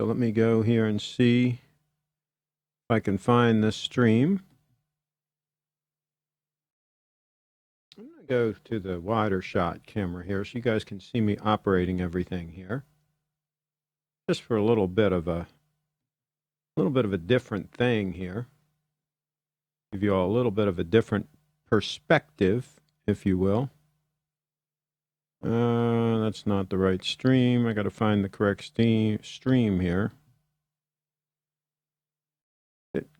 So let me go here and see if I can find this stream. I'm going to go to the wider shot camera here so you guys can see me operating everything here. Just for a little bit of a different thing here. Give you all a little bit of a different perspective, if you will. That's not the right stream. I got to find the correct stream here.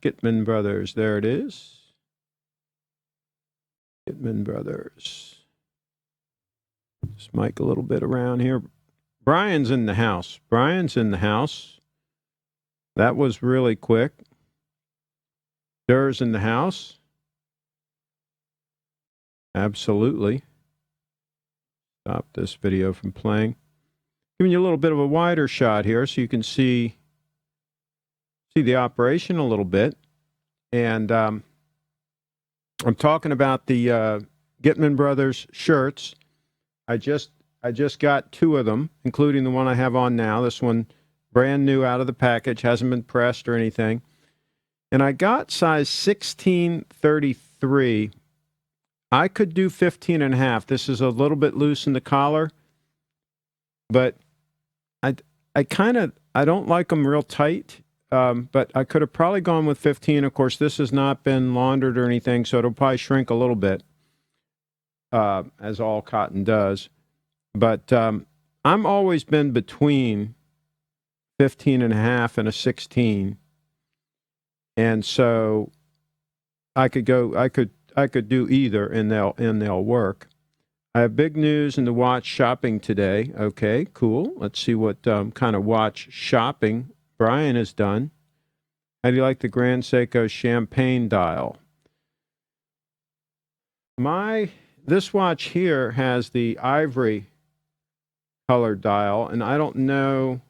Gitman Brothers, there it is. Gitman Brothers. Just mic a little bit around here. Brian's in the house. Brian's in the house. That was really quick. Durr's in the house. Absolutely. Stop this video from playing. Giving you a little bit of a wider shot here so you can see the operation a little bit. And I'm talking about the Gitman Brothers shirts. I just got 2 of them, including the one I have on now. This one, brand new out of the package, hasn't been pressed or anything. And I got size 1633. I could do 15.5. This is a little bit loose in the collar, but I don't like them real tight. But I could have probably gone with 15. Of course, this has not been laundered or anything, so it'll probably shrink a little bit, as all cotton does. But I'm always been between 15.5 and a 16, and so I could do either, and they'll work. I have big news in the watch shopping today. Okay, cool. Let's see what kind of watch shopping Brian has done. How do you like the Grand Seiko champagne dial? This watch here has the ivory colored dial, and I don't know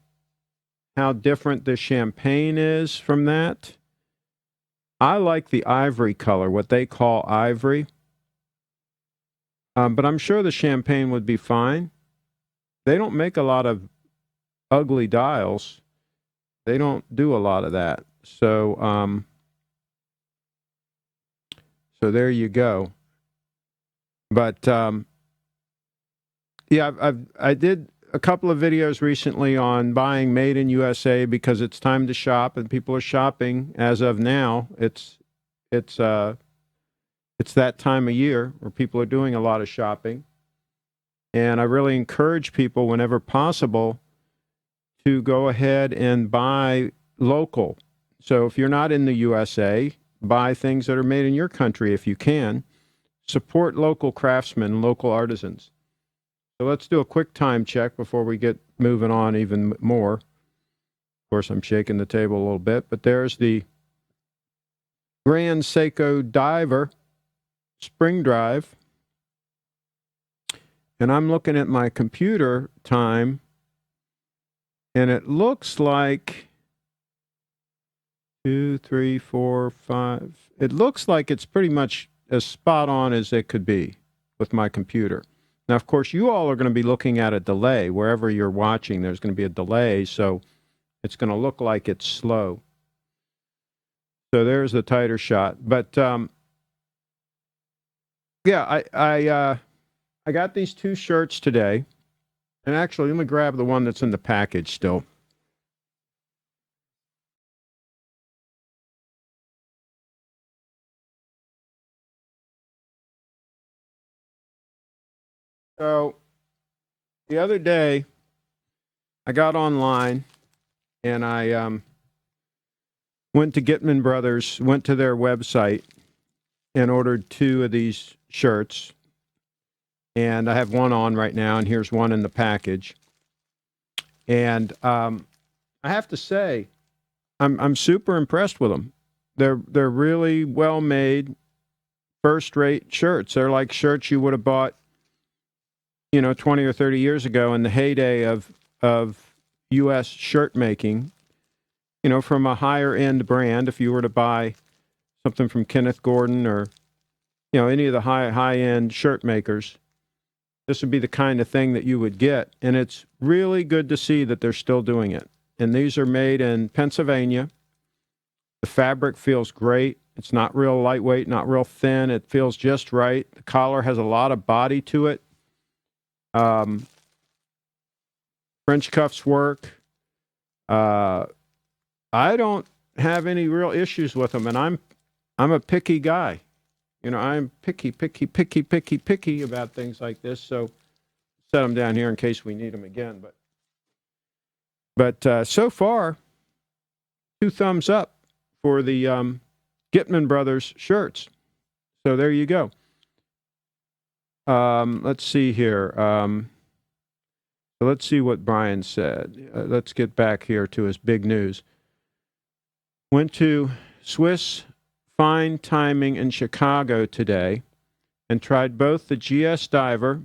how different the champagne is from that. I like the ivory color, what they call ivory. But I'm sure the champagne would be fine. They don't make a lot of ugly dials. They don't do a lot of that. So, so there you go. But yeah, I did a couple of videos recently on buying made in USA because it's time to shop and people are shopping as of now. It's that time of year where people are doing a lot of shopping. And I really encourage people whenever possible to go ahead and buy local. So if you're not in the USA, buy things that are made in your country if you can. Support local craftsmen, local artisans. So let's do a quick time check before we get moving on even more. Of course, I'm shaking the table a little bit, but there's the Grand Seiko Diver Spring Drive. And I'm looking at my computer time, and it looks like 2, 3, 4, 5. It looks like it's pretty much as spot on as it could be with my computer. Now, of course, you all are going to be looking at a delay. Wherever you're watching, there's going to be a delay, so it's going to look like it's slow. So there's the tighter shot. But, yeah, I got these 2 shirts today. And actually, let me grab the one that's in the package still. So the other day, I got online and I went to Gitman Brothers, went to their website and ordered 2 of these shirts. And I have one on right now, and here's one in the package. And I have to say, I'm super impressed with them. They're really well made, first rate shirts. They're like shirts you would have bought, 20 or 30 years ago in the heyday of U.S. shirt making. From a higher end brand. If you were to buy something from Kenneth Gordon or any of the high end shirt makers, this would be the kind of thing that you would get. And it's really good to see that they're still doing it. and these are made in Pennsylvania. The fabric feels great. It's not real lightweight, not real thin. It feels just right. The collar has a lot of body to it. French cuffs work. I don't have any real issues with them, and I'm a picky guy. You know, I'm picky about things like this. So set them down here in case we need them again. But so far, 2 thumbs up for the Gitman Brothers shirts. So there you go. Let's see here. Let's see what Brian said. Let's get back here to his big news. Went to Swiss Fine Timing in Chicago today and tried both the GS Diver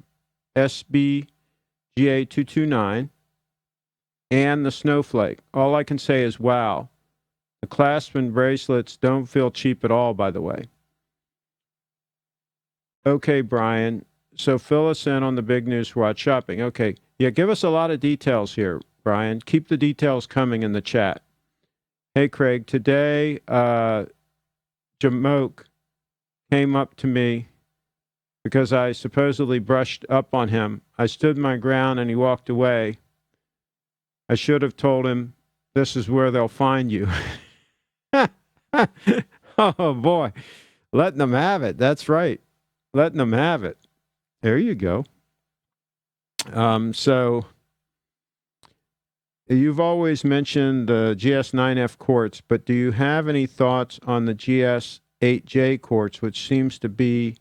SBGA229 and the Snowflake. All I can say is wow. The clasp and bracelets don't feel cheap at all, by the way. Okay, Brian. So fill us in on the big news for Watch Shopping. Okay. Yeah, give us a lot of details here, Brian. Keep the details coming in the chat. Hey, Craig. Today, Jamoke came up to me because I supposedly brushed up on him. I stood my ground and he walked away. I should have told him, this is where they'll find you. Oh, boy. Letting them have it. That's right. Letting them have it. There you go. So you've always mentioned the GS9F quartz, but do you have any thoughts on the GS8J quartz, which seems to be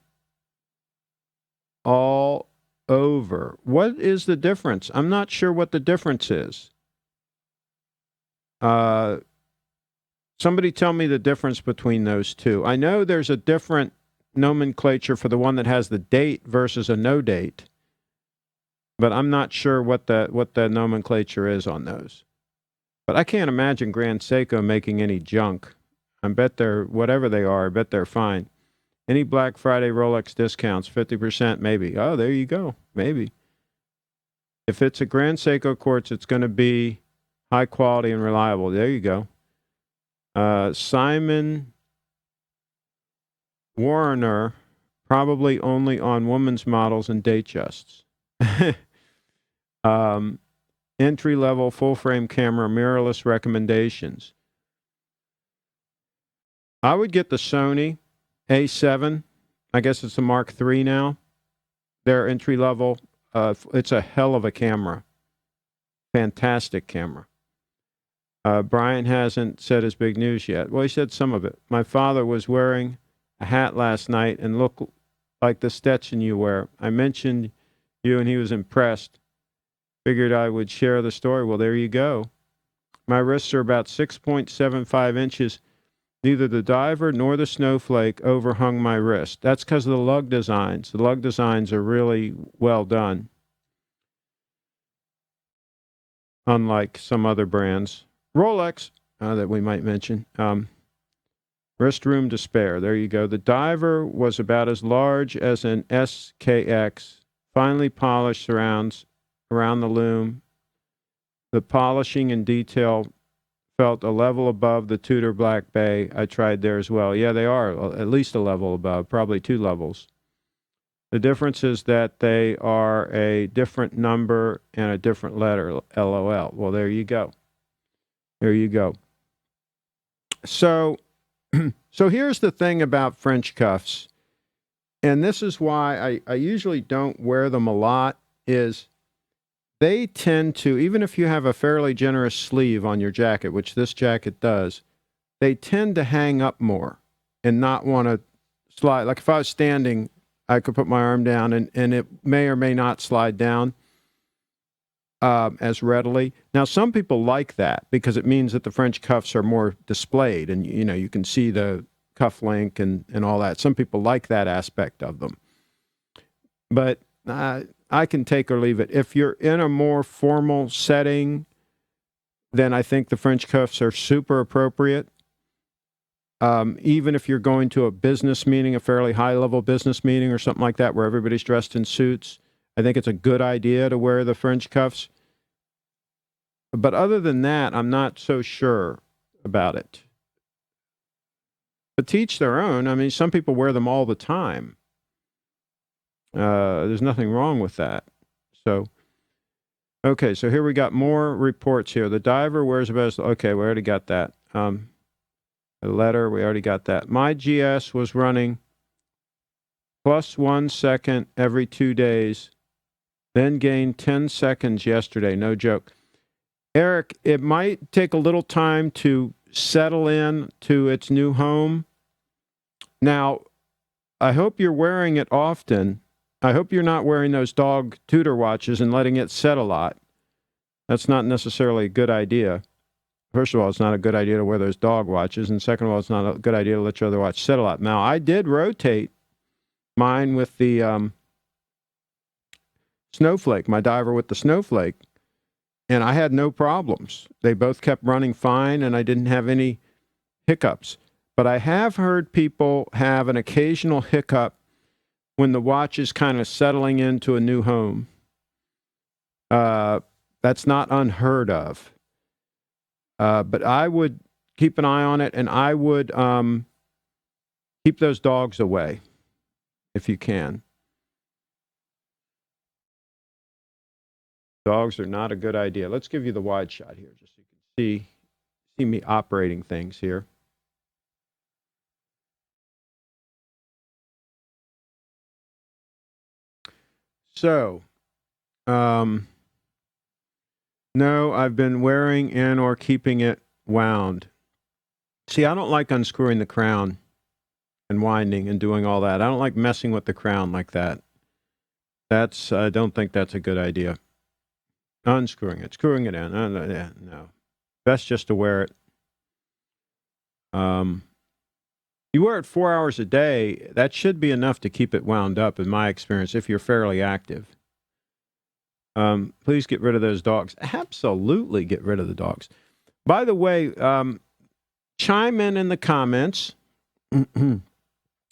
all over? What is the difference? I'm not sure what the difference is. Somebody tell me the difference between those two. I know there's a different nomenclature for the one that has the date versus a no date, but I'm not sure what the nomenclature is on those. But I can't imagine Grand Seiko making any junk. I bet whatever they are, I bet they're fine. Any Black Friday Rolex discounts, 50% maybe. Oh, there you go. Maybe. If it's a Grand Seiko quartz, it's going to be high quality and reliable. There you go. Simon Warner, probably only on women's models and Datejusts. Entry-level full-frame camera, mirrorless recommendations. I would get the Sony A7. I guess it's a Mark III now. They're entry-level. It's a hell of a camera. Fantastic camera. Brian hasn't said his big news yet. Well, he said some of it. My father was wearing a hat last night and looked like the Stetson you wear. I mentioned you and he was impressed. Figured I would share the story. Well, there you go. My wrists are about 6.75 inches. Neither the Diver nor the Snowflake overhung my wrist. That's because of the lug designs. The lug designs are really well done, unlike some other brands. Rolex, that we might mention. Wrist room to spare. There you go. The Diver was about as large as an SKX. Finely polished surrounds around the loom. The polishing and detail felt a level above the Tudor Black Bay. I tried there as well. Yeah, they are at least a level above, probably 2 levels. The difference is that they are a different number and a different letter, LOL. Well, there you go. There you go. So here's the thing about French cuffs, and this is why I usually don't wear them a lot, is they tend to, even if you have a fairly generous sleeve on your jacket, which this jacket does, they tend to hang up more and not want to slide. Like if I was standing, I could put my arm down and it may or may not slide down as readily. Now, some people like that because it means that the French cuffs are more displayed and, you know, you can see the cuff link and all that. Some people like that aspect of them. But I can take or leave it. If you're in a more formal setting, then I think the French cuffs are super appropriate. Even if you're going to a business meeting, a fairly high-level business meeting or something like that where everybody's dressed in suits, I think it's a good idea to wear the French cuffs. But other than that, I'm not so sure about it. But to each their own. I mean, some people wear them all the time. There's nothing wrong with that. So, okay, so here we got more reports here. The diver wears a vest. Okay, we already got that. The letter, we already got that. My GS was running plus 1 second every 2 days, then gained 10 seconds yesterday. No joke. Eric, it might take a little time to settle in to its new home. Now, I hope you're wearing it often. I hope you're not wearing those dog Tudor watches and letting it set a lot. That's not necessarily a good idea. First of all, it's not a good idea to wear those dog watches. And second of all, it's not a good idea to let your other watch set a lot. Now, I did rotate mine with the Snowflake, my diver with the Snowflake, and I had no problems. They both kept running fine, and I didn't have any hiccups. But I have heard people have an occasional hiccup when the watch is kind of settling into a new home. That's not unheard of. But I would keep an eye on it, and I would keep those dogs away if you can. Dogs are not a good idea. Let's give you the wide shot here, just so you can see me operating things here. So, no, I've been wearing in or keeping it wound. See, I don't like unscrewing the crown and winding and doing all that. I don't like messing with the crown like that. I don't think that's a good idea. Unscrewing it, screwing it in. No. Best just to wear it. You wear it 4 hours a day, that should be enough to keep it wound up, in my experience, if you're fairly active. Please get rid of those dogs. Absolutely get rid of the dogs. By the way, chime in the comments.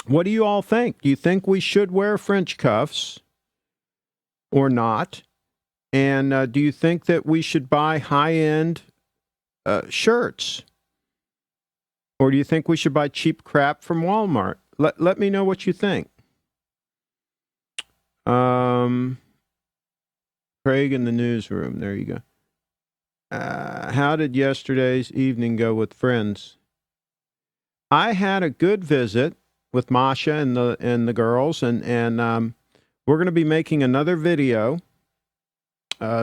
What do you all think? Do you think we should wear French cuffs or not? And do you think that we should buy high-end shirts? Or do you think we should buy cheap crap from Walmart? Let me know what you think. Craig in the newsroom. There you go. How did yesterday's evening go with friends? I had a good visit with Masha and the girls, and we're going to be making another video.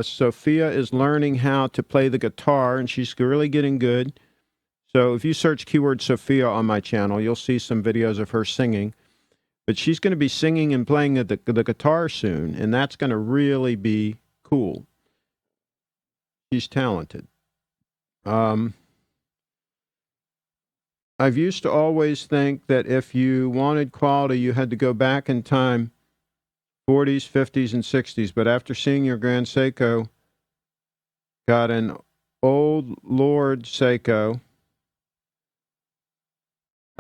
Sophia is learning how to play the guitar, and she's really getting good. So if you search keyword Sophia on my channel, you'll see some videos of her singing. But she's going to be singing and playing the guitar soon, and that's going to really be cool. She's talented. I've used to always think that if you wanted quality, you had to go back in time, 40s, 50s, and 60s. But after seeing your Grand Seiko, got an old Lord Seiko,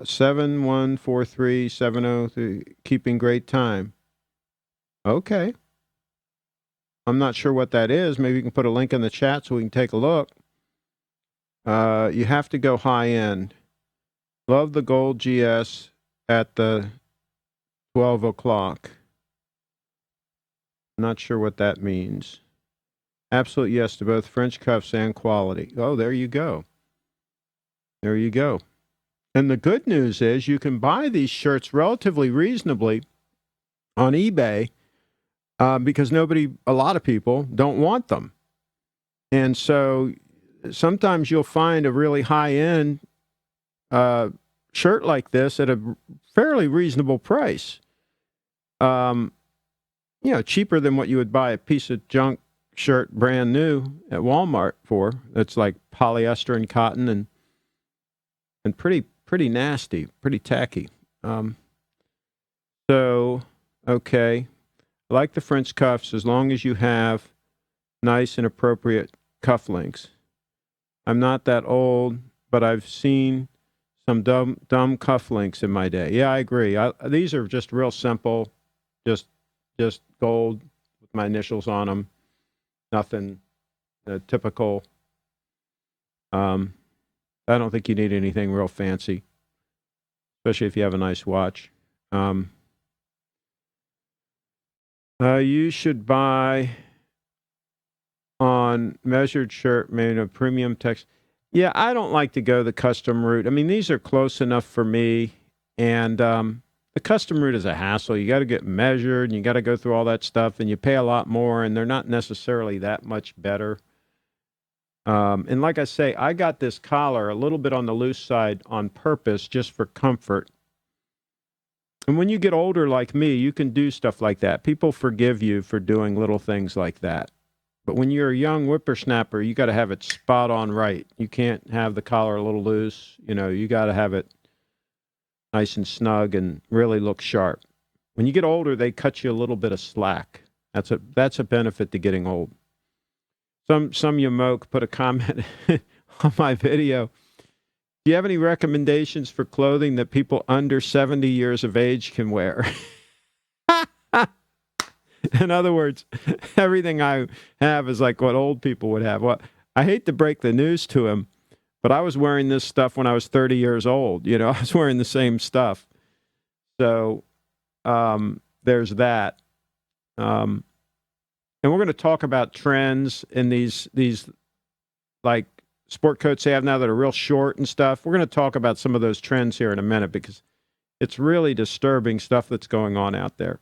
7143703, keeping great time. Okay. I'm not sure what that is. Maybe you can put a link in the chat so we can take a look. You have to go high end. Love the gold GS at the 12 o'clock. Not sure what that means. Absolute yes to both French cuffs and quality. Oh, there you go. There you go. And the good news is you can buy these shirts relatively reasonably on eBay because a lot of people don't want them. And so sometimes you'll find a really high-end shirt like this at a fairly reasonable price. Cheaper than what you would buy a piece of junk shirt brand new at Walmart for. It's like polyester and cotton and pretty nasty, pretty tacky. Okay. I like the French cuffs as long as you have nice and appropriate cufflinks. I'm not that old, but I've seen some dumb cufflinks in my day. Yeah, I agree. These are just real simple, just gold with my initials on them. Nothing typical I don't think you need anything real fancy, especially if you have a nice watch. You should buy on measured shirt made of premium text. Yeah, I don't like to go the custom route. I mean, these are close enough for me, and the custom route is a hassle. You got to get measured, and you got to go through all that stuff, and you pay a lot more, and they're not necessarily that much better. And like I say, I got this collar a little bit on the loose side on purpose just for comfort. And when you get older like me, you can do stuff like that. People forgive you for doing little things like that. But when you're a young whippersnapper, you got to have it spot on right. You can't have the collar a little loose. You got to have it nice and snug and really look sharp. When you get older, they cut you a little bit of slack. That's a benefit to getting old. Some Yamoke put a comment on my video. Do you have any recommendations for clothing that people under 70 years of age can wear? In other words, everything I have is like what old people would have. Well, I hate to break the news to him, but I was wearing this stuff when I was 30 years old. I was wearing the same stuff. So there's that. And we're going to talk about trends in these like sport coats they have now that are real short and stuff. We're going to talk about some of those trends here in a minute because it's really disturbing stuff that's going on out there.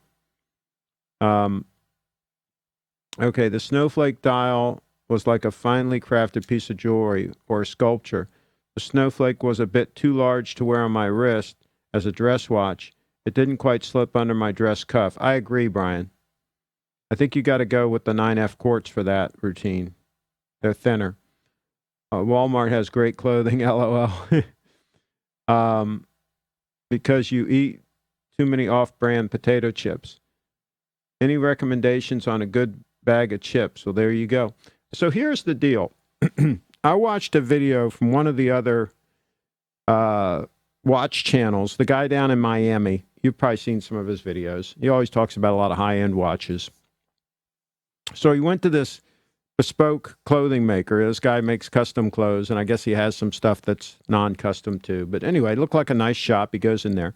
Okay, the snowflake dial was like a finely crafted piece of jewelry or a sculpture. The snowflake was a bit too large to wear on my wrist as a dress watch. It didn't quite slip under my dress cuff. I agree, Brian. I think you got to go with the 9F quartz for that routine. They're thinner. Walmart has great clothing, LOL. Because you eat too many off-brand potato chips. Any recommendations on a good bag of chips? Well, there you go. So here's the deal. I watched a video from one of the other watch channels, the guy down in Miami. You've probably seen some of his videos. He always talks about a lot of high-end watches. So he went to this bespoke clothing maker. This guy makes custom clothes, and I guess he has some stuff that's non-custom too. But anyway, it looked like a nice shop. He goes in there,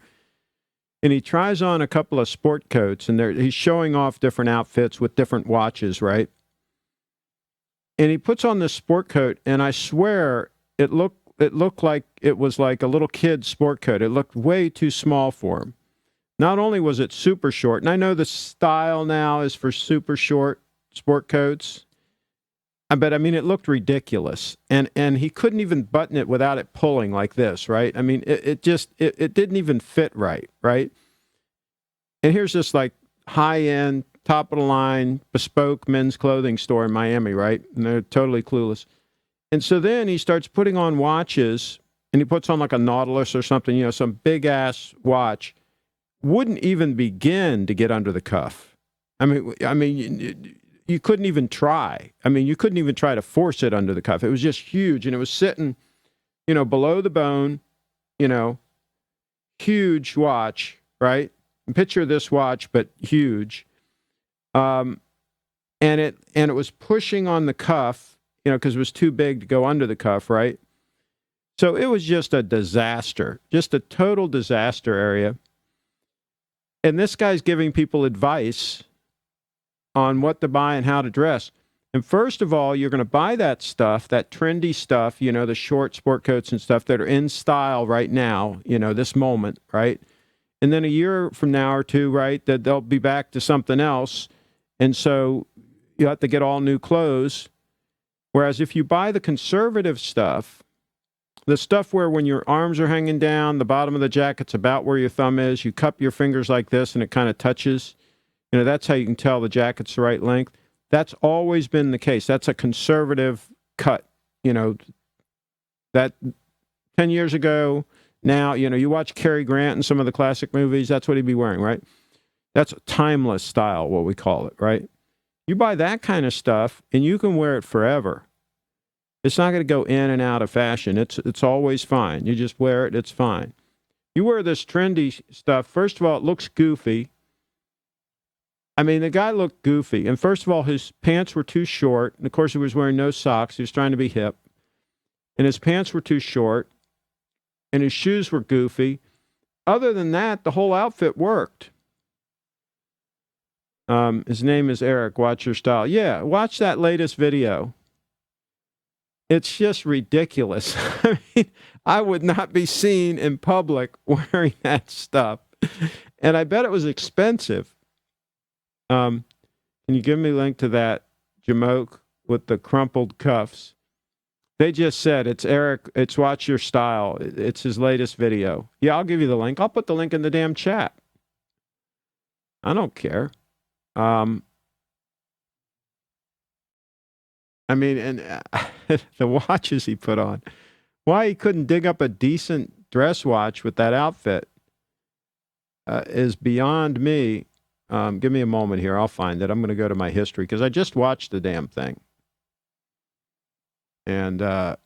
and he tries on a couple of sport coats, and he's showing off different outfits with different watches, right? And he puts on this sport coat, and I swear it looked like it was like a little kid's sport coat. It looked way too small for him. Not only was it super short, and I know the style now is for super short sport coats, but I mean, it looked ridiculous. And he couldn't even button it without it pulling like this, right? I mean, it didn't even fit right? And here's this like high-end, top-of-the-line, bespoke men's clothing store in Miami, right? And they're totally clueless. And so then he starts putting on watches, and he puts on like a Nautilus or something, some big-ass watch. Wouldn't even begin to get under the cuff. I mean, you couldn't even try. I mean, you couldn't even try to force it under the cuff. It was just huge, and it was sitting, below the bone, huge watch, right? Picture this watch, but huge. And it was pushing on the cuff, because it was too big to go under the cuff, right? So it was just a disaster, just a total disaster area. And this guy's giving people advice on what to buy and how to dress. And first of all, you're going to buy that stuff, that trendy stuff, the short sport coats and stuff that are in style right now, this moment, right? And then a year from now or two, right, that they'll be back to something else. And so you have to get all new clothes. Whereas if you buy the conservative stuff, the stuff where when your arms are hanging down, the bottom of the jacket's about where your thumb is, you cup your fingers like this and it kind of touches, that's how you can tell the jacket's the right length. That's always been the case. That's a conservative cut, that 10 years ago, now, you watch Cary Grant in some of the classic movies, that's what he'd be wearing, right? That's timeless style, what we call it, right? You buy that kind of stuff and you can wear it forever. It's not going to go in and out of fashion. It's always fine. You just wear it, it's fine. You wear this trendy stuff, first of all, it looks goofy. I mean, the guy looked goofy. And first of all, his pants were too short. And of course, he was wearing no socks. He was trying to be hip. and his pants were too short, and his shoes were goofy. Other than that, the whole outfit worked. His name is Eric. Watch your style. Yeah, watch that latest video. It's just ridiculous. I mean, I would not be seen in public wearing that stuff. And I bet it was expensive. Can you give me a link to that Jamoke with the crumpled cuffs? They just said it's Eric. It's Watch Your Style. It's his latest video. Yeah, I'll give you the link. I'll put the link in the damn chat. I don't care. I mean, and the watches he put on. Why he couldn't dig up a decent dress watch with that outfit is beyond me. Give me a moment here. I'll find it. I'm going to go to my history because I just watched the damn thing. And I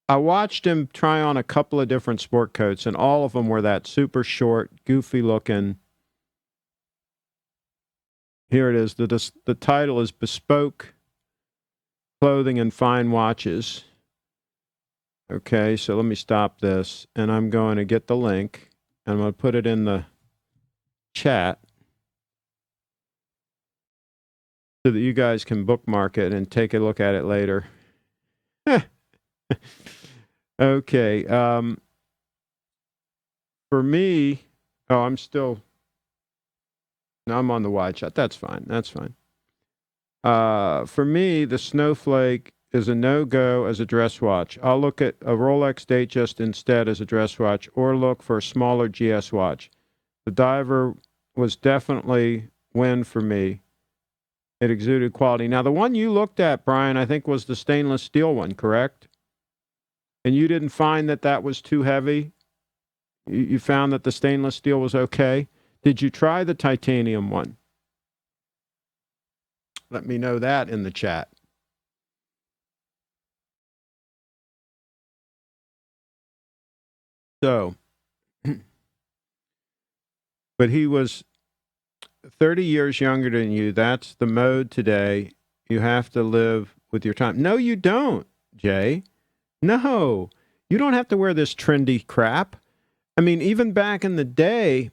watched him try on a couple of different sport coats, and all of them were that super short, goofy looking. Here it is. The title is Bespoke Clothing and Fine Watches. Okay, so let me stop this, and I'm going to get the link, and I'm going to put it in the chat so that you guys can bookmark it and take a look at it later. Okay. For me, I'm on the wide shot. That's fine. That's fine. For me, the Snowflake is a no-go as a dress watch. I'll look at a Rolex Datejust instead as a dress watch, or look for a smaller GS watch. The Diver was definitely win for me. It exuded quality. Now, the one you looked at, Brian, I think was the stainless steel one, correct? And you didn't find that was too heavy? You found that the stainless steel was okay? Did you try the titanium one? Let me know that in the chat. So, but he was 30 years younger than you. That's the mode today. You have to live with your time. No, you don't, Jay. No, you don't have to wear this trendy crap. I mean, even back in the day,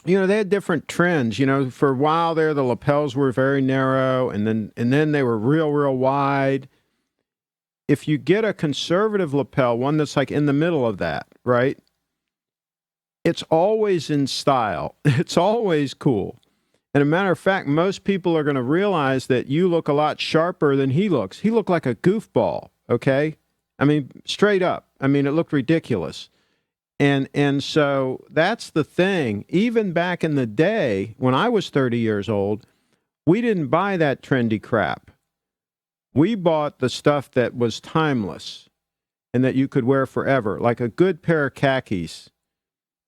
they had different trends. For a while there, the lapels were very narrow, and then they were real, real wide. If you get a conservative lapel, one that's like in the middle of that, right? It's always in style. It's always cool. And a matter of fact, most people are going to realize that you look a lot sharper than he looks. He looked like a goofball, okay? I mean, straight up. I mean, it looked ridiculous. And so that's the thing. Even back in the day, when I was 30 years old, we didn't buy that trendy crap. We bought the stuff that was timeless and that you could wear forever, like a good pair of khakis.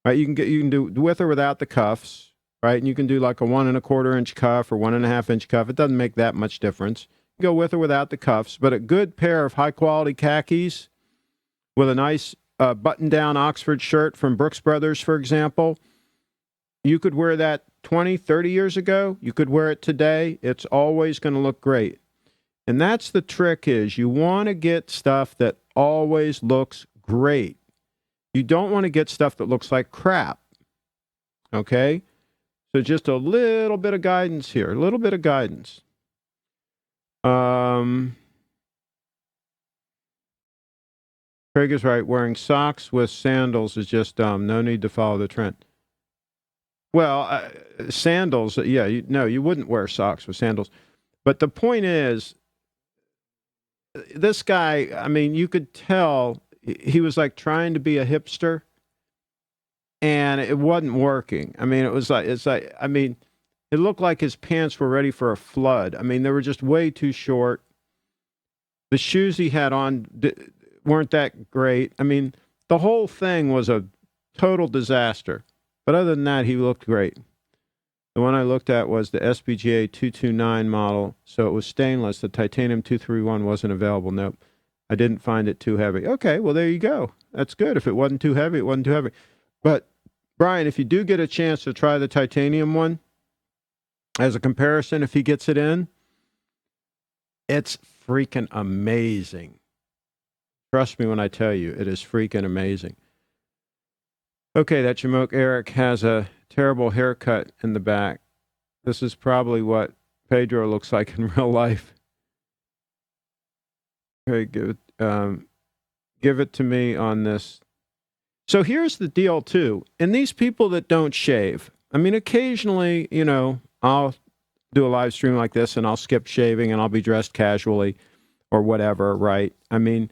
Right, you can do with or without the cuffs, right? And you can do like a 1 1/4 inch cuff or 1 1/2 inch cuff. It doesn't make that much difference. You go with or without the cuffs, but a good pair of high quality khakis with a nice button down Oxford shirt from Brooks Brothers, for example. You could wear that 20, 30 years ago. You could wear it today. It's always going to look great. And that's the trick is you want to get stuff that always looks great. You don't want to get stuff that looks like crap, okay? So just a little bit of guidance here, a little bit of guidance. Craig is right. Wearing socks with sandals is just dumb. No need to follow the trend. Well, sandals, yeah, you wouldn't wear socks with sandals. But the point is, this guy, I mean, you could tell he was like trying to be a hipster, and it wasn't working. I mean, it looked like his pants were ready for a flood. I mean, they were just way too short. The shoes he had on weren't that great. I mean, the whole thing was a total disaster. But other than that, he looked great. The one I looked at was the SPGA 229 model, so it was stainless. The titanium 231 wasn't available. Nope. I didn't find it too heavy. Okay, well, there you go. That's good. If it wasn't too heavy, it wasn't too heavy. But, Brian, if you do get a chance to try the titanium one, as a comparison, if he gets it in, it's freaking amazing. Trust me when I tell you, it is freaking amazing. Okay, that Jamoke Eric has a terrible haircut in the back. This is probably what Pedro looks like in real life. Okay, give it to me on this. So here's the deal, too. And these people that don't shave, I mean, occasionally, I'll do a live stream like this and I'll skip shaving and I'll be dressed casually or whatever, right? I mean,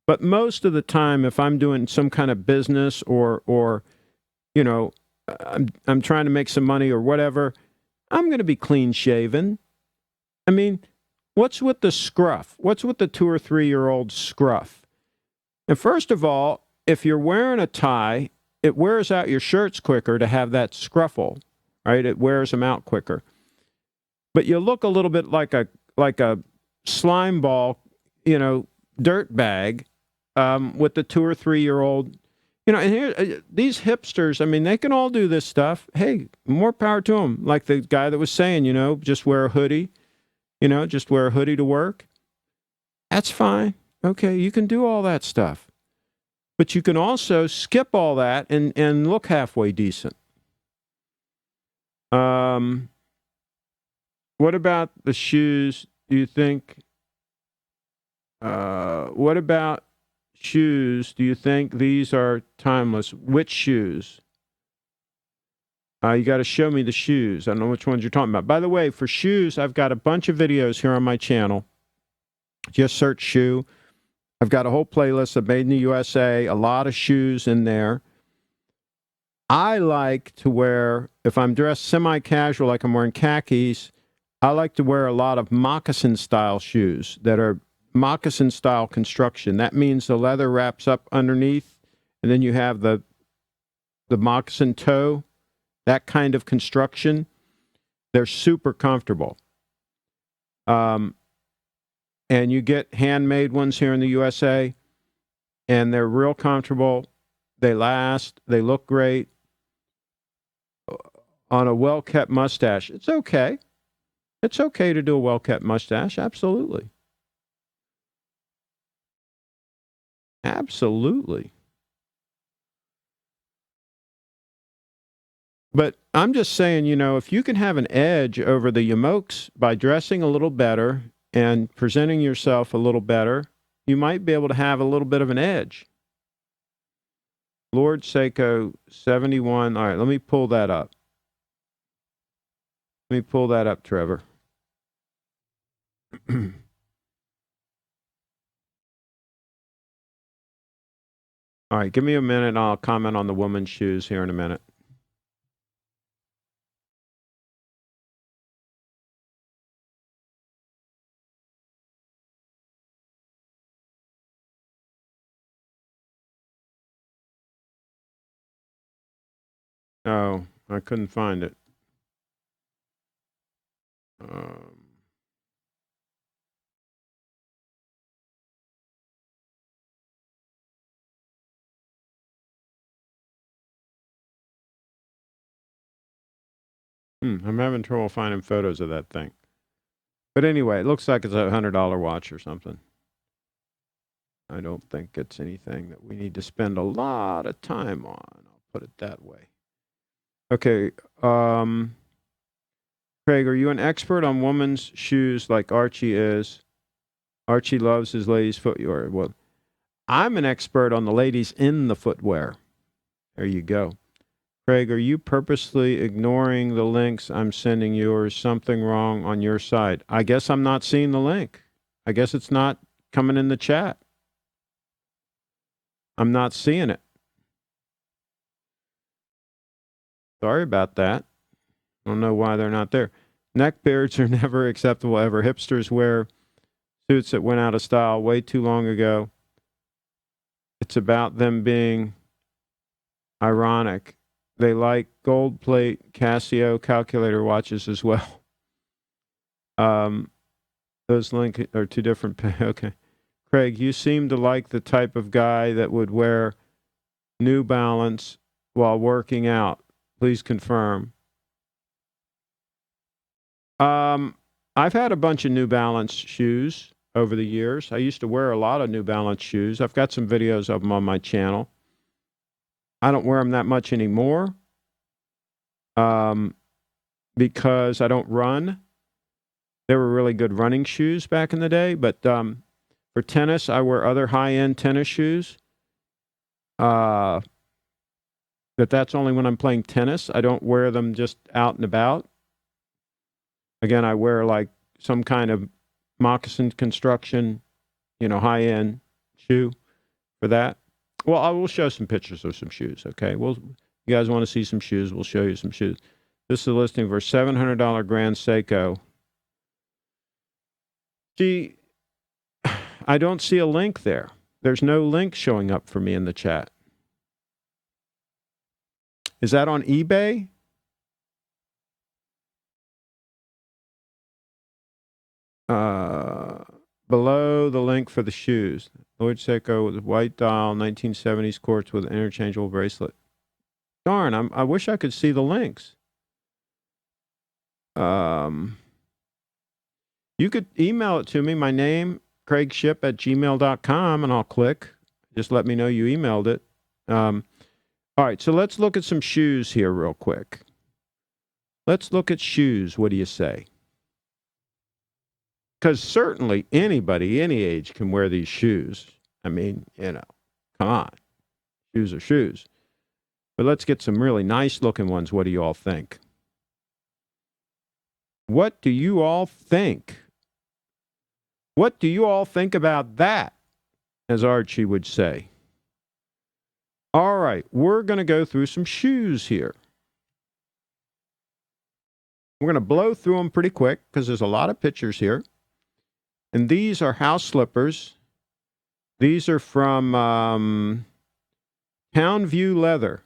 but most of the time, if I'm doing some kind of business or I'm trying to make some money or whatever, I'm going to be clean shaven. I mean, what's with the scruff? What's with the 2 or 3 year old scruff? And first of all, if you're wearing a tie, it wears out your shirts quicker to have that scruffle, right? It wears them out quicker. But you look a little bit like a slime ball, dirt bag with the 2 or 3 year old. And here, these hipsters, I mean, they can all do this stuff. Hey, more power to them. Like the guy that was saying, just wear a hoodie, just wear a hoodie to work. That's fine. Okay, you can do all that stuff. But you can also skip all that and look halfway decent. What about the shoes? Do you think? What about shoes? Do you think these are timeless? Which shoes? You got to show me the shoes. I don't know which ones you're talking about. By the way, for shoes, I've got a bunch of videos here on my channel. Just search shoe. I've got a whole playlist of Made in the USA, a lot of shoes in there. I like to wear, if I'm dressed semi-casual, like I'm wearing khakis, I like to wear a lot of moccasin-style shoes that are moccasin-style construction. That means the leather wraps up underneath, and then you have the moccasin toe, that kind of construction. They're super comfortable. And you get handmade ones here in the USA, and they're real comfortable. They last. They look great. On a well-kept mustache, it's okay. It's okay to do a well-kept mustache. Absolutely. Absolutely. But I'm just saying, if you can have an edge over the yamokes by dressing a little better and presenting yourself a little better, you might be able to have a little bit of an edge. Lord Seiko 71. All right, let me pull that up. Let me pull that up, Trevor. All right, give me a minute and I'll comment on the woman's shoes here in a minute. Oh, I couldn't find it. I'm having trouble finding photos of that thing. But anyway, it looks like it's a $100 watch or something. I don't think it's anything that we need to spend a lot of time on. I'll put it that way. Okay. Craig, are you an expert on women's shoes like Archie is? Archie loves his ladies' footwear. Well, I'm an expert on the ladies in the footwear. There you go. Craig, are you purposely ignoring the links I'm sending you, or is something wrong on your side? I guess I'm not seeing the link. I guess it's not coming in the chat. I'm not seeing it. Sorry about that. I don't know why they're not there. Neck beards are never acceptable ever. Hipsters wear suits that went out of style way too long ago. It's about them being ironic. They like gold plate Casio calculator watches as well. Those links are two different. Okay. Craig, you seem to like the type of guy that would wear New Balance while working out. Please confirm. I've had a bunch of New Balance shoes. over the years. I used to wear a lot of New Balance shoes. I've got some videos of them on my channel. I don't wear them that much anymore because I don't run. They were really good running shoes back in the day, but for tennis, I wear other high-end tennis shoes. But that's only when I'm playing tennis. I don't wear them just out and about. Again, I wear like some kind of moccasin construction, high-end shoe for that. Well, I will show some pictures of some shoes, okay? You guys want to see some shoes, we'll show you some shoes. This is a listing for $700 Grand Seiko. See, I don't see a link there. There's no link showing up for me in the chat. Is that on eBay? Below the link for the shoes. Lloyd Seiko with white dial, 1970s quartz with interchangeable bracelet. Darn, I wish I could see the links. You could email it to me, my name, CraigShipp@gmail.com, and I'll click. Just let me know you emailed it. All right, so let's look at some shoes here real quick. Let's look at shoes. What do you say? Because certainly anybody, any age, can wear these shoes. I mean, come on. Shoes are shoes. But let's get some really nice-looking ones. What do you all think? What do you all think? What do you all think about that, as Archie would say? All right, we're going to go through some shoes here. We're going to blow through them pretty quick because there's a lot of pictures here. And these are house slippers. These are from Townview Leather.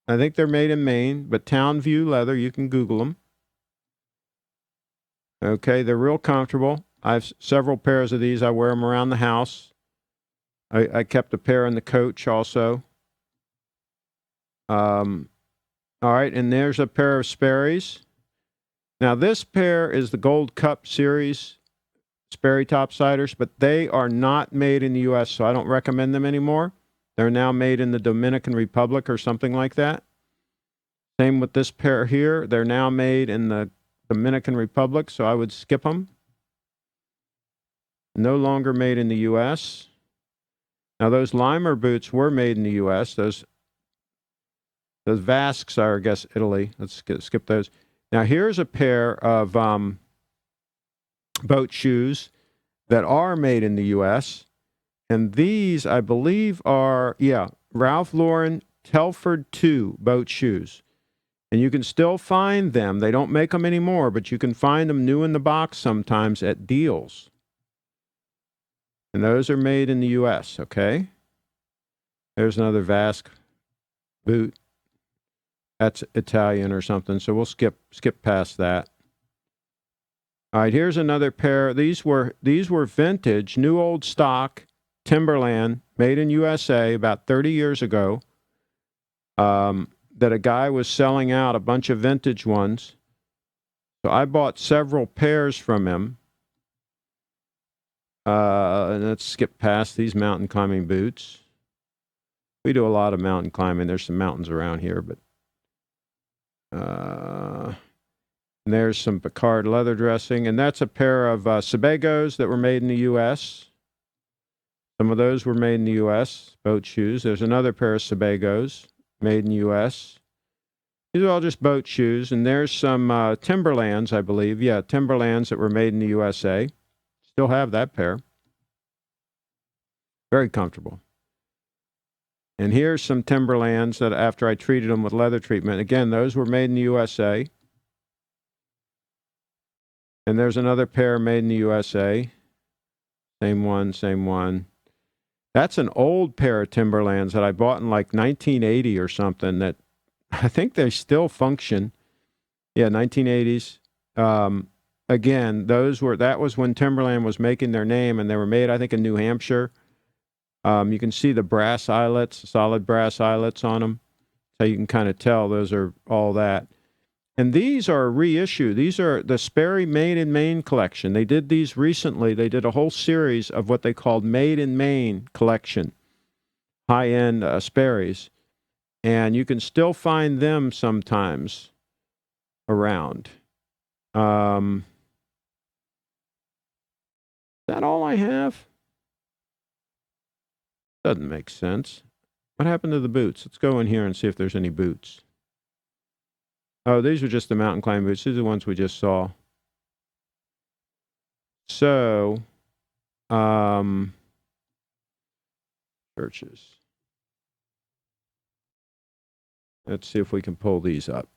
I think they're made in Maine, but Townview Leather, you can Google them. Okay, they're real comfortable. I have several pairs of these. I wear them around the house. I kept a pair in the coach also. All right, and there's a pair of Sperry's. Now, this pair is the Gold Cup Series Sperry topsiders, but they are not made in the U.S., so I don't recommend them anymore. They're now made in the Dominican Republic or something like that. Same with this pair here. They're now made in the Dominican Republic, so I would skip them. No longer made in the U.S. Now, those Limer boots were made in the U.S. Those Vasks are, I guess, Italy. Let's skip those. Now, here's a pair of boat shoes that are made in the U.S., and these, I believe, are, Ralph Lauren Telford 2 boat shoes. And you can still find them. They don't make them anymore, but you can find them new in the box sometimes at deals. And those are made in the U.S., okay? There's another Vask boot. That's Italian or something, so we'll skip past that. All right, here's another pair. These were vintage, new old stock, Timberland, made in USA about 30 years ago, that a guy was selling out a bunch of vintage ones. So I bought several pairs from him. And let's skip past these mountain climbing boots. We do a lot of mountain climbing. There's some mountains around here, but and there's some Picard leather dressing, and that's a pair of Sebagos that were made in the U.S. Some of those were made in the U.S., boat shoes. There's another pair of Sebagos made in the U.S. These are all just boat shoes, and there's some Timberlands, I believe. Yeah, Timberlands that were made in the USA. Still have that pair. Very comfortable. And here's some Timberlands that after I treated them with leather treatment. Again, those were made in the USA. And there's another pair made in the USA. Same one, same one. That's an old pair of Timberlands that I bought in like 1980 or something that I think they still function. Yeah, 1980s. Again, that was when Timberland was making their name, and they were made, I think, in New Hampshire. You can see the brass eyelets, solid brass eyelets on them. So you can kind of tell those are all that. And these are a reissue. These are the Sperry Made in Maine collection. They did these recently. They did a whole series of what they called Made in Maine collection, high-end Sperry's. And you can still find them sometimes around. Is that all I have? Doesn't make sense. What happened to the boots? Let's go in here and see if there's any boots. Oh, these are just the mountain climbing boots. These are the ones we just saw. So, churches. Let's see if we can pull these up.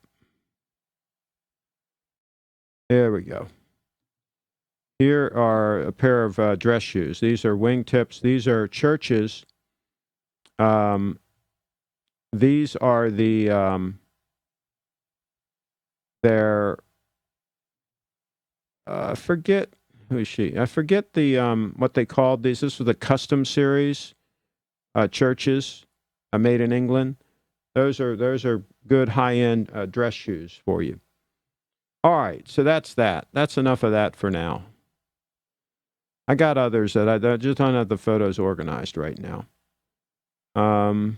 There we go. Here are a pair of dress shoes. These are wingtips. These are churches. These are the they're forget who is she? I forget the what they called these. This was the custom series churches made in England. Those are good high-end dress shoes for you. All right, so that's that. That's enough of that for now. I got others that I just don't have the photos organized right now. All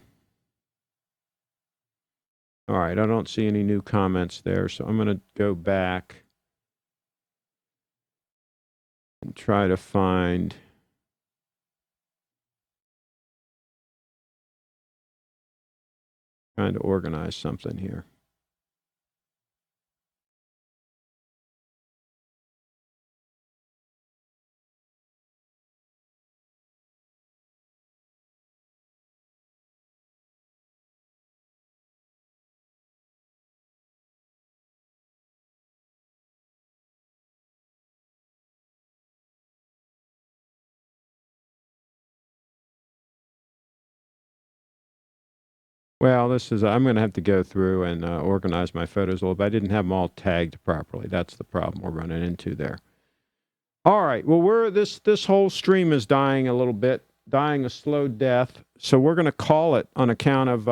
right, I don't see any new comments there, so I'm going to go back and try to find. Trying to organize something here. Well, I'm going to have to go through and organize my photos a little bit. I didn't have them all tagged properly. That's the problem we're running into there. All right. Well, this whole stream is dying a little bit, dying a slow death. So we're going to call it on account of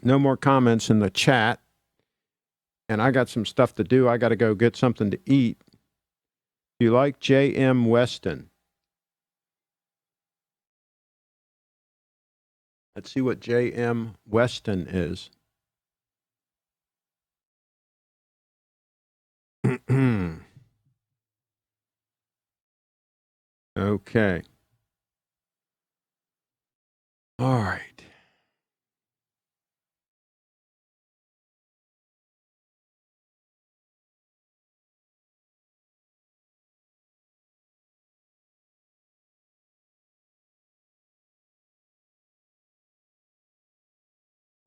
no more comments in the chat. And I got some stuff to do. I got to go get something to eat. You like J.M. Weston? Let's see what J.M. Weston is. Okay. All right.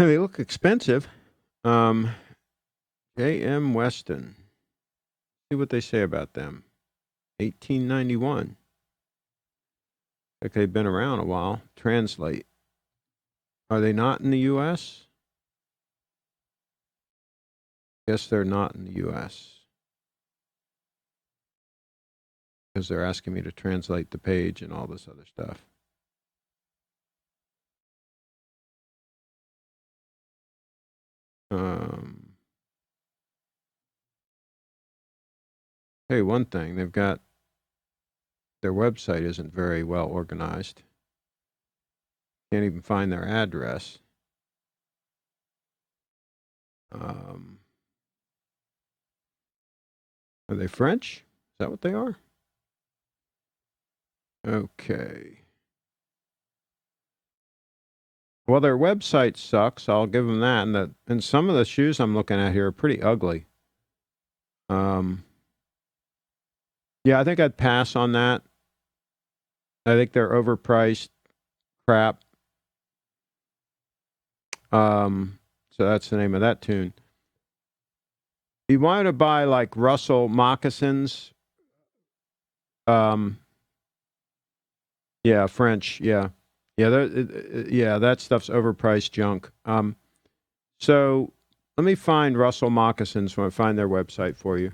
They look expensive. J.M. Weston. See what they say about them. 1891. Like they've been around a while. Translate. Are they not in the U.S.? Guess they're not in the U.S. because they're asking me to translate the page and all this other stuff. Hey, one thing, they've got their website isn't very well organized. Can't even find their address. Are they French? Is that what they are? Okay. Well, their website sucks. I'll give them that. And some of the shoes I'm looking at here are pretty ugly. Yeah, I think I'd pass on that. I think they're overpriced crap. So that's the name of that tune. You want to buy like Russell moccasins. Yeah, French. Yeah, that stuff's overpriced junk. So let me find Russell moccasins when I find their website for you.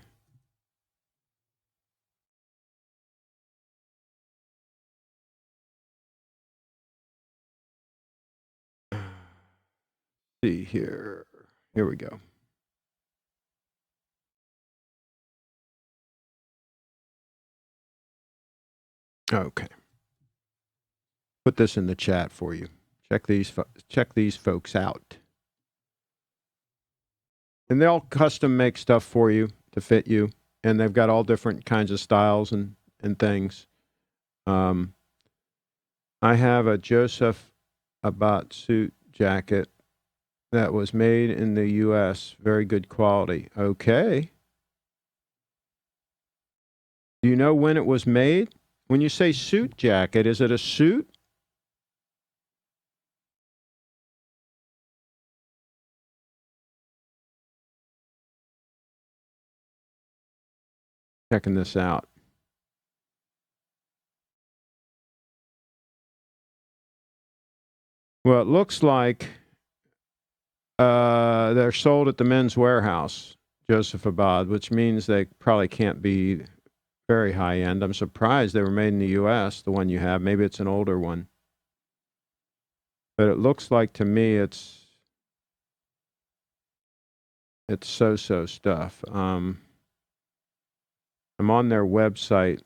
See here. Here we go. Okay. Put this in the chat for you. Check these folks out. And they'll custom make stuff for you to fit you. And they've got all different kinds of styles and things. I have a Joseph Abat suit jacket that was made in the U.S. Very good quality. Okay. Do you know when it was made? When you say suit jacket, is it a suit? Checking this out. Well, it looks like they're sold at the Men's Warehouse, Joseph Abad, which means they probably can't be very high end. I'm surprised they were made in the U.S., the one you have. Maybe it's an older one. But it looks like to me it's so-so stuff. I'm on their website.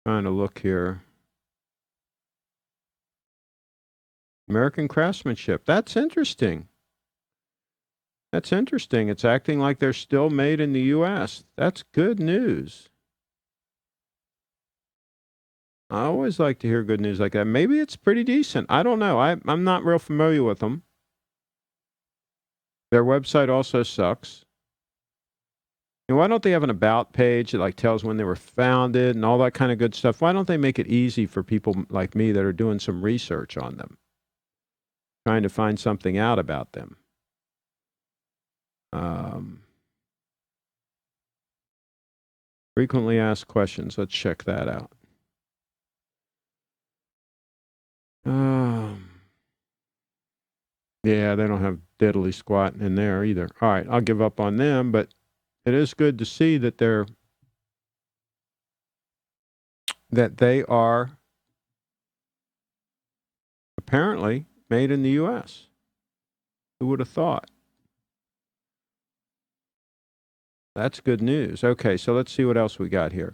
Trying to look here. American craftsmanship. That's interesting. That's interesting. It's acting like they're still made in the U.S. That's good news. I always like to hear good news like that. Maybe it's pretty decent. I don't know. I'm not real familiar with them. Their website also sucks. And why don't they have an about page that like tells when they were founded and all that kind of good stuff? Why don't they make it easy for people like me that are doing some research on them, trying to find something out about them? Frequently asked questions. Let's check that out. Yeah, they don't have diddly squat in there either. All right, I'll give up on them, but it is good to see that they are apparently made in the U.S. Who would have thought? That's good news. Okay, so let's see what else we got here.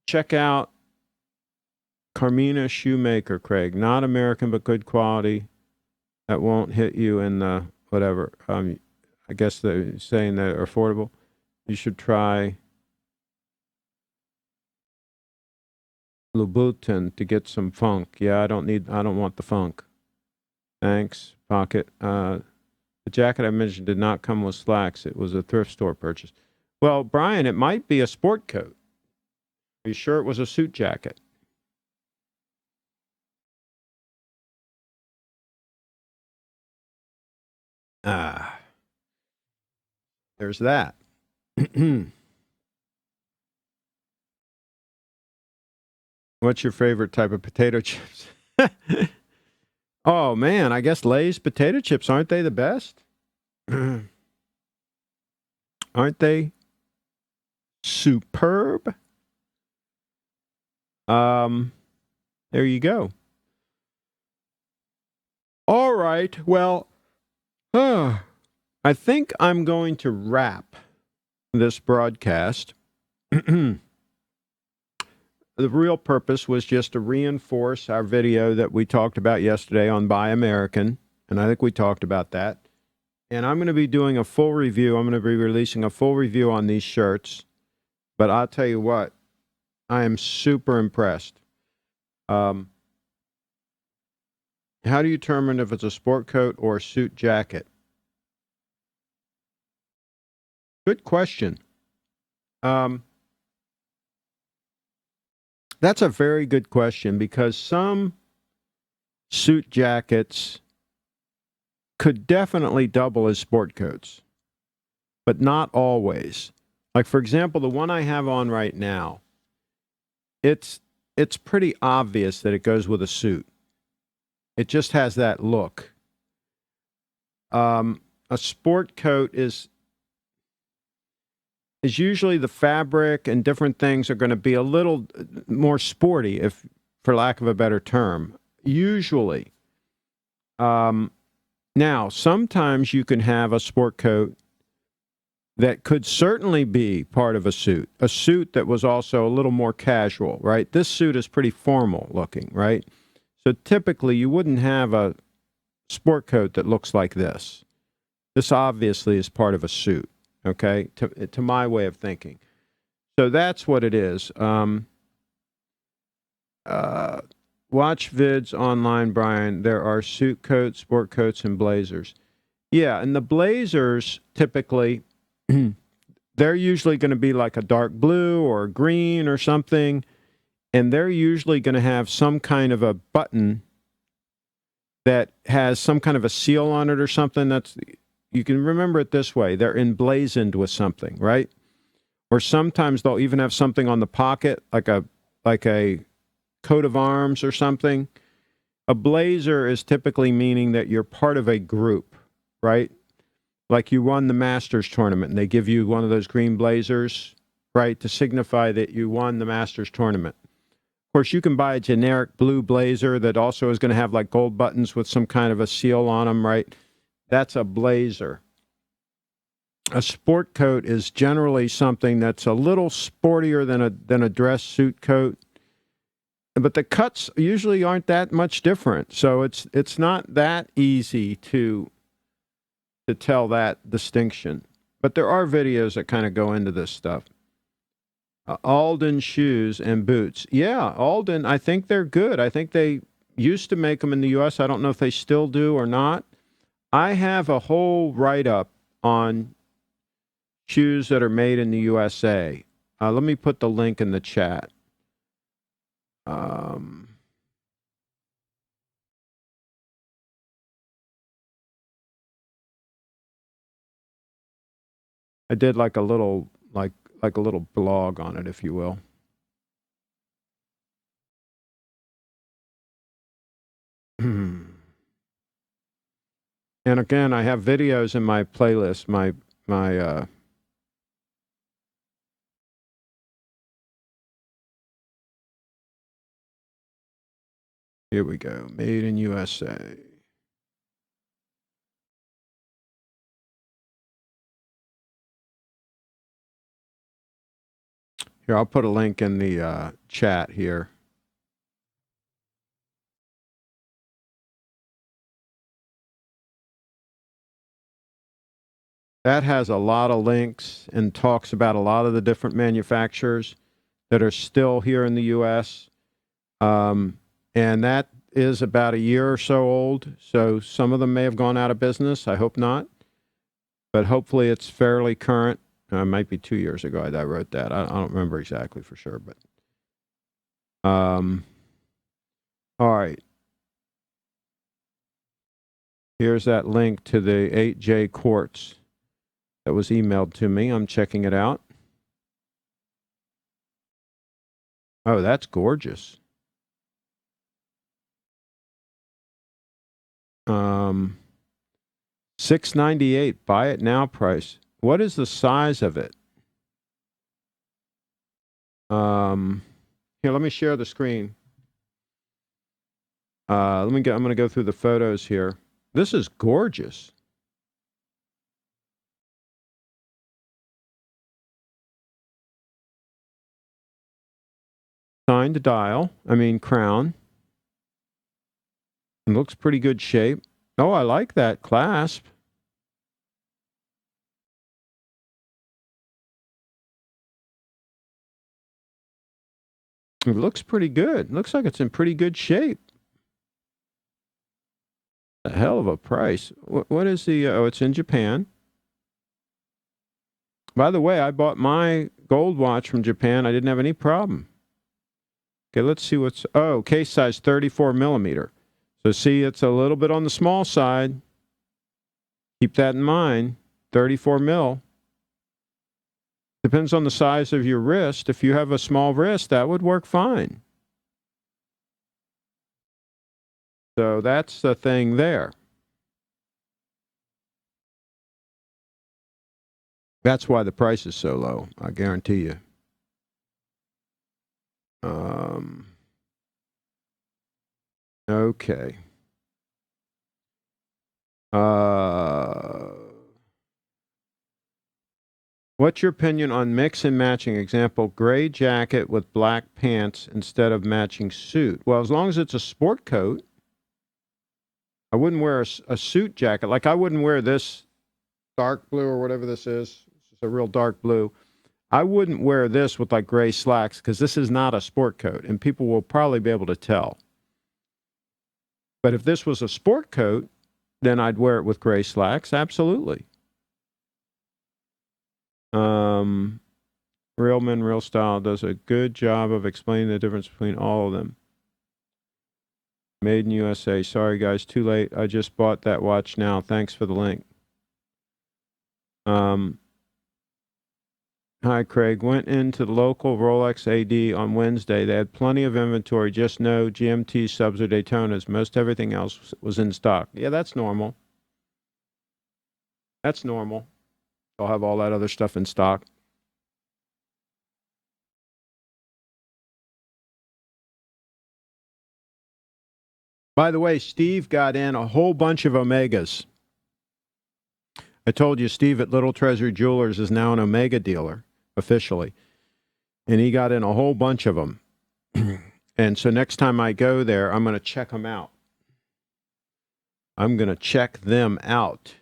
Check out Carmina Shoemaker, Craig. Not American, but good quality. That won't hit you in the whatever. I guess they're saying they're affordable. You should try Louboutin to get some funk. Yeah, I don't want the funk. Thanks, Pocket. The jacket I mentioned did not come with slacks. It was a thrift store purchase. Well, Brian, it might be a sport coat. Are you sure it was a suit jacket? There's that. What's your favorite type of potato chips? Oh, man, I guess Lay's potato chips, aren't they the best? Aren't they superb? There you go. All right, well, I think I'm going to wrap this broadcast. The real purpose was just to reinforce our video that we talked about yesterday on Buy American, and I think we talked about that. And I'm going to be doing a full review. I'm going to be releasing a full review on these shirts. But I'll tell you what, I am super impressed. How do you determine if it's a sport coat or a suit jacket? Good question. That's a very good question because some suit jackets could definitely double as sport coats, but not always. Like, for example, the one I have on right now, it's pretty obvious that it goes with a suit. It just has that look. A sport coat is usually the fabric and different things are going to be a little more sporty, if for lack of a better term. Usually. Now, sometimes you can have a sport coat that could certainly be part of a suit that was also a little more casual, right? This suit is pretty formal looking, right? So typically you wouldn't have a sport coat that looks like this. This obviously is part of a suit, okay, to my way of thinking. So that's what it is. Watch vids online, Brian. There are suit coats, sport coats, and blazers. Yeah, and the blazers typically, they're usually going to be like a dark blue or green or something, and they're usually going to have some kind of a button that has some kind of a seal on it or something. You can remember it this way. They're emblazoned with something, right? Or sometimes they'll even have something on the pocket, like a coat of arms or something. A blazer is typically meaning that you're part of a group, right? Like you won the Masters tournament and they give you one of those green blazers, right, to signify that you won the Masters tournament. Of course, you can buy a generic blue blazer that also is going to have like gold buttons with some kind of a seal on them, right? That's a blazer. A sport coat is generally something that's a little sportier than a dress suit coat. But the cuts usually aren't that much different. So it's not that easy to tell that distinction. But there are videos that kind of go into this stuff. Alden shoes and boots. Yeah, Alden, I think they're good. I think they used to make them in the U.S. I don't know if they still do or not. I have a whole write-up on shoes that are made in the USA. Let me put the link in the chat. I did like a little like a little blog on it, if you will. And again, I have videos in my playlist. Here we go. Made in USA. Here, I'll put a link in the chat here. That has a lot of links and talks about a lot of the different manufacturers that are still here in the U.S. And that is about a year or so old. So some of them may have gone out of business. I hope not. But hopefully it's fairly current. It might be 2 years ago I wrote that. I don't remember exactly for sure. But all right. Here's that link to the 8J quartz that was emailed to me. I'm checking it out. Oh, that's gorgeous. $698. Buy it now price. What is the size of it? Here, let me share the screen. I'm going to go through the photos here. This is gorgeous. Signed crown. It looks pretty good shape. Oh, I like that clasp. It looks pretty good. Looks like it's in pretty good shape. A hell of a price. What is the... oh, it's in Japan. By the way, I bought my gold watch from Japan. I didn't have any problem. Okay, let's see what's... oh, case size 34 millimeter. So see, it's a little bit on the small side. Keep that in mind. 34 mil. Depends on the size of your wrist. If you have a small wrist, that would work fine. So that's the thing there. That's why the price is so low, I guarantee you. Okay. What's your opinion on mix and matching? Example, gray jacket with black pants instead of matching suit. Well, as long as it's a sport coat, I wouldn't wear a suit jacket. Like I wouldn't wear this dark blue or whatever this is. It's a real dark blue. I wouldn't wear this with like gray slacks because this is not a sport coat, and people will probably be able to tell. But if this was a sport coat, then I'd wear it with gray slacks. Absolutely. Real Men, Real Style does a good job of explaining the difference between all of them. Made in USA. Sorry, guys, too late. I just bought that watch now. Thanks for the link. Hi, Craig. Went into the local Rolex AD on Wednesday. They had plenty of inventory. Just no GMT subs or Daytonas. Most everything else was in stock. Yeah, that's normal. That's normal. They'll have all that other stuff in stock. By the way, Steve got in a whole bunch of Omegas. I told you Steve at Little Treasure Jewelers is now an Omega dealer, officially. And he got in a whole bunch of them. And so next time I go there, I'm going to check them out. I'm going to check them out.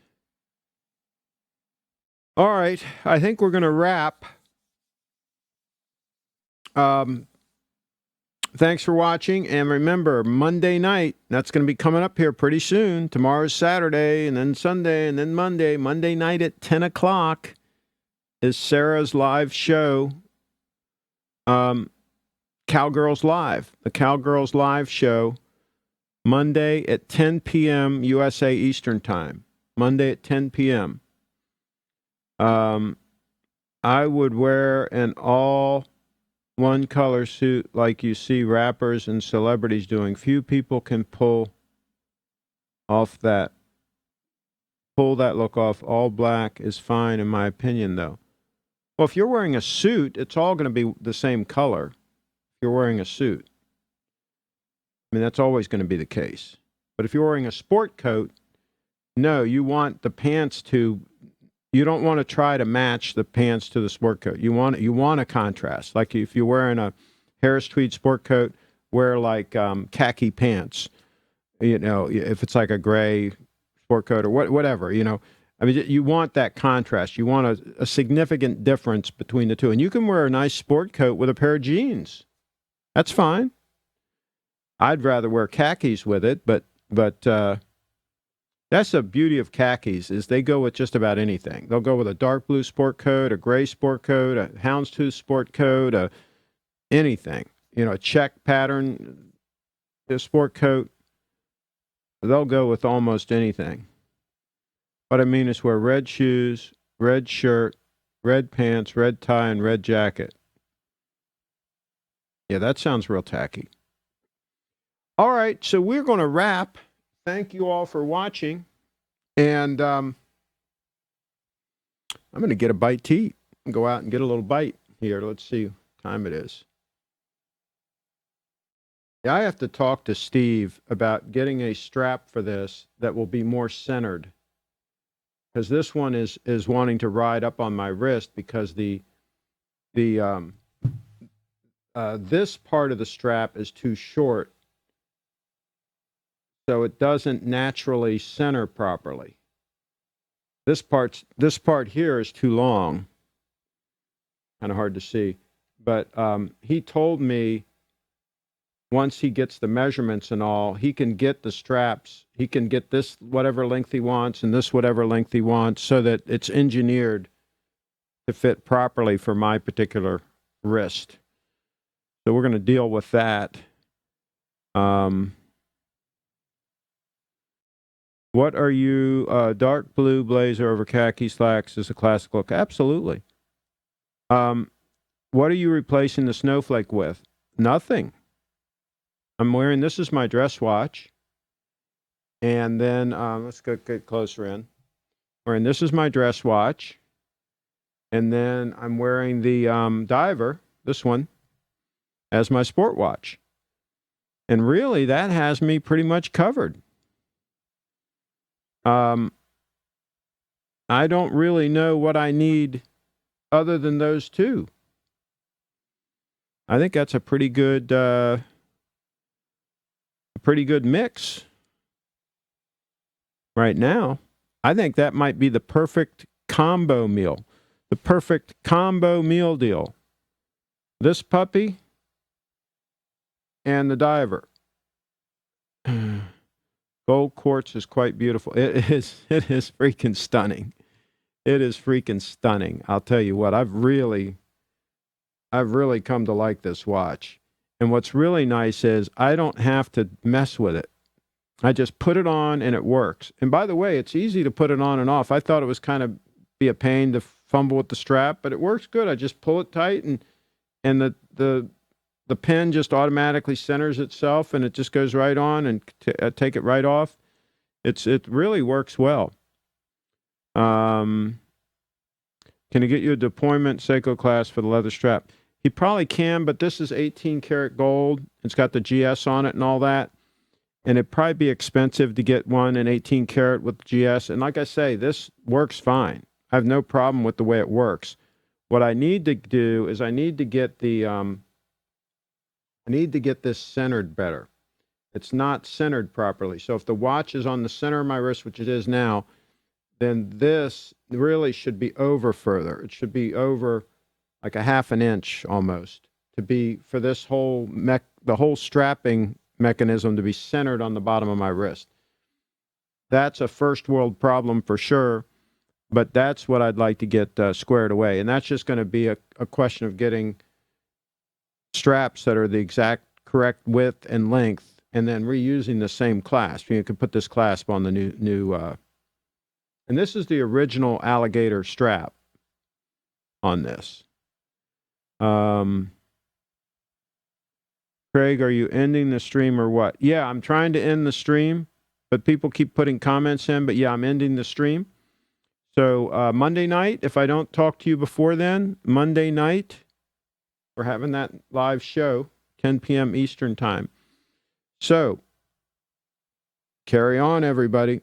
All right. I think we're going to wrap. Thanks for watching. And remember, Monday night, that's going to be coming up here pretty soon. Tomorrow's Saturday, and then Sunday, and then Monday. Monday night at 10 o'clock is Sarah's live show, Cowgirls Live. The Cowgirls Live show, Monday at 10 p.m. USA Eastern Time. Monday at 10 p.m. I would wear an all one color suit like you see rappers and celebrities doing. Few people can pull that look off. All black is fine in my opinion, though. Well, if you're wearing a suit, it's all going to be the same color. If you're wearing a suit, I mean, that's always going to be the case. But if you're wearing a sport coat, no, you want the pants to. You don't want to try to match the pants to the sport coat. You want a contrast. Like if you're wearing a Harris tweed sport coat, wear like khaki pants. You know, if it's like a gray sport coat or whatever. You know, I mean, you want that contrast. You want a significant difference between the two. And you can wear a nice sport coat with a pair of jeans. That's fine. I'd rather wear khakis with it, but that's the beauty of khakis is they go with just about anything. They'll go with a dark blue sport coat, a gray sport coat, a houndstooth sport coat, anything. You know, a check pattern, a sport coat. They'll go with almost anything. What I mean is wear red shoes, red shirt, red pants, red tie, and red jacket. Yeah, that sounds real tacky. All right, so we're going to wrap. Thank you all for watching. And I'm going to get a bite to eat. Go out and get a little bite here. Let's see what time it is. Yeah, I have to talk to Steve about getting a strap for this that will be more centered. Because this one is wanting to ride up on my wrist because this part of the strap is too short. So it doesn't naturally center properly. This part here is too long. Kind of hard to see. But he told me once he gets the measurements and all, he can get the straps. He can get this whatever length he wants and this whatever length he wants so that it's engineered to fit properly for my particular wrist. So we're going to deal with that. What are you, dark blue blazer over khaki slacks is a classic look? Absolutely. What are you replacing the snowflake with? Nothing. I'm wearing, this is my dress watch. And then, let's get closer in. Wearing, this is my dress watch. And then I'm wearing the diver, this one, as my sport watch. And really, that has me pretty much covered. I don't really know what I need other than those two. I think that's a pretty good mix right now. I think that might be the perfect combo meal, the perfect combo meal deal. This puppy and the diver. Gold quartz is quite beautiful. It is freaking stunning. It is freaking stunning. I'll tell you what, I've really come to like this watch. And what's really nice is I don't have to mess with it. I just put it on and it works. And by the way, it's easy to put it on and off. I thought it was kind of be a pain to fumble with the strap, but it works good. I just pull it tight and the pin just automatically centers itself and it just goes right on and take it right off. It really works well. Can he get you a deployment Seiko class for the leather strap? He probably can, but this is 18 karat gold. It's got the GS on it and all that. And it'd probably be expensive to get one in 18 karat with GS. And like I say, this works fine. I have no problem with the way it works. What I need to do is I need to get this centered better. It's not centered properly. So if the watch is on the center of my wrist, which it is now, then this really should be over further. It should be over like a half an inch almost to be for this whole the whole strapping mechanism to be centered on the bottom of my wrist. That's a first world problem for sure, but that's what I'd like to get squared away. And that's just going to be a question of getting straps that are the exact correct width and length and then reusing the same clasp. You can put this clasp on the new and this is the original alligator strap on this. Craig, are you ending the stream or what? Yeah, I'm trying to end the stream, but people keep putting comments in. But yeah, I'm ending the stream. So Monday night, if I don't talk to you before then, Monday night, we're having that live show, 10 p.m. Eastern time. So carry on, everybody.